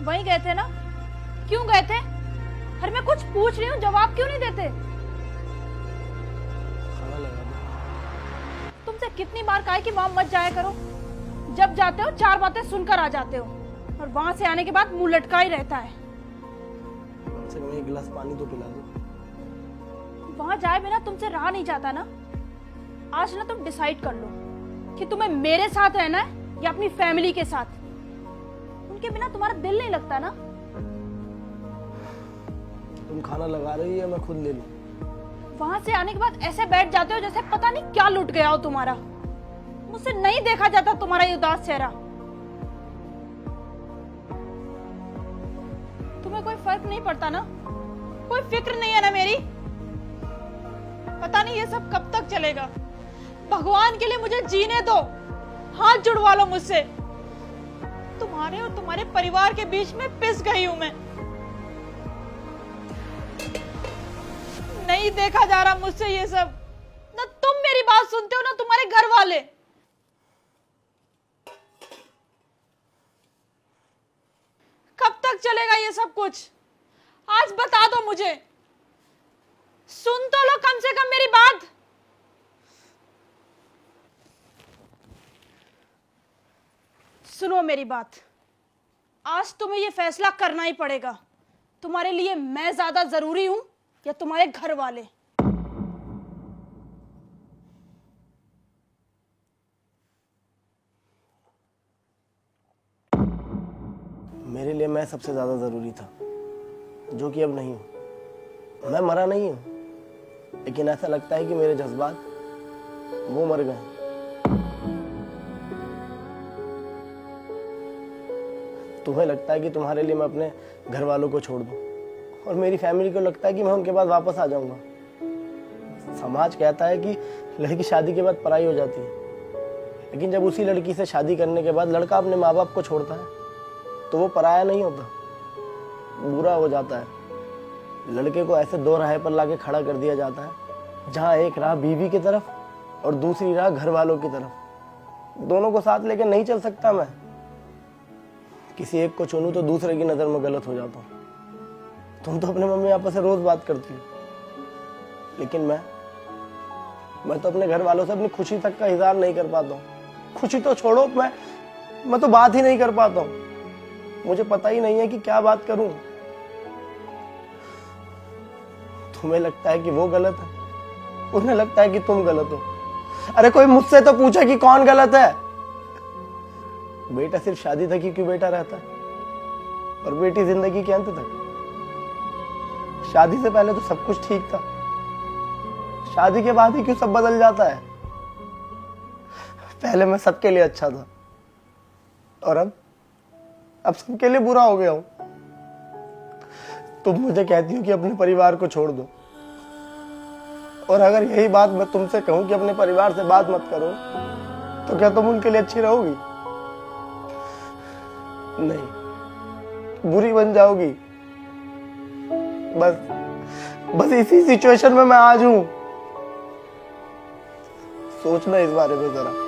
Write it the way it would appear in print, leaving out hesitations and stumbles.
वहीं गए थे ना? क्यों गए थे? अरे मैं कुछ पूछ रही हूँ, जवाब क्यों नहीं देते? खाना लगा दो। तुमसे कितनी बार कहा है कि वहां मत जाया करो। जब जाते हो 4 बातें सुनकर आ जाते हो और वहां से आने के बाद मुंह लटका ही रहता है। कम से कम एक गिलास पानी तो पिला दो। वहां जाए बिना तुमसे रहा नहीं जाता ना। आज ना तुम डिसाइड कर लो कि तुम्हें मेरे साथ रहना है या अपनी फैमिली के साथ। उनके बिना तुम्हारा दिल नहीं लगता ना? तुम खाना लगा रही है, मैं खुद ले लूं। वहां से आने के बाद ऐसे बैठ जाते हो जैसे पता नहीं क्या लुट गया हो तुम्हारा। मुझसे नहीं देखा जाता तुम्हारा ये उदास चेहरा। तुम्हें कोई फर्क नहीं पड़ता ना? कोई फिक्र नहीं है ना मेरी? पता नहीं ये सब कब तक चलेगा। भगवान के लिए मुझे जीने दो। हाथ जुड़वा लो मुझसे। तुम्हारे और तुम्हारे परिवार के बीच में पिस गई हूं मैं। नहीं देखा जा रहा मुझसे ये सब। ना तुम मेरी बात सुनते हो ना तुम्हारे घर वाले। कब तक चलेगा ये सब कुछ? आज बता दो मुझे। सुन तो लो कम से कम मेरी बात। सुनो मेरी बात। आज तुम्हें ये फैसला करना ही पड़ेगा। तुम्हारे लिए मैं ज्यादा जरूरी हूं या तुम्हारे घर वाले? मेरे लिए मैं सबसे ज्यादा जरूरी था, जो कि अब नहीं हूं। मैं मरा नहीं हूं, लेकिन ऐसा लगता है कि मेरे जज्बात वो मर गए। तुम्हें लगता है कि तुम्हारे लिए मैं अपने घर वालों को छोड़ दूं, और मेरी फैमिली को लगता है कि मैं उनके पास वापस आ जाऊंगा। समाज कहता है कि लड़की शादी के बाद पराई हो जाती है, लेकिन जब उसी लड़की से शादी करने के बाद लड़का अपने माँ बाप को छोड़ता है तो वो पराया नहीं होता, बुरा हो जाता है। लड़के को ऐसे दो राह पर लाके खड़ा कर दिया जाता है, जहाँ एक राह बीवी की तरफ और दूसरी राह घर वालों की तरफ। दोनों को साथ लेके नहीं चल सकता मैं। किसी एक को चुनूं तो दूसरे की नजर में गलत हो जाता हूँ। तुम तो अपने मम्मी पापा से रोज बात करती हो, लेकिन मैं तो अपने घर वालों से अपनी खुशी तक का इजहार नहीं कर पाता हूँ। खुशी तो छोड़ो, मैं तो बात ही नहीं कर पाता हूँ। मुझे पता ही नहीं है कि क्या बात करूं। तुम्हें लगता है कि वो गलत है, उन्हें लगता है कि तुम गलत हो। अरे कोई मुझसे तो पूछे कि कौन गलत है। बेटा सिर्फ शादी तक ही क्यों बेटा रहता है, और बेटी जिंदगी के अंत तक? शादी से पहले तो सब कुछ ठीक था, शादी के बाद ही क्यों सब बदल जाता है? पहले मैं सबके लिए अच्छा था, और अब सबके लिए बुरा हो गया हूं। तुम मुझे कहती हो कि अपने परिवार को छोड़ दो, और अगर यही बात मैं तुमसे कहूं कि अपने परिवार से बात मत करो, तो क्या तुम उनके लिए अच्छी रहोगी? नहीं, बुरी बन जाओगी। बस इसी सिचुएशन में मैं आज हूं। सोचना इस बारे में जरा।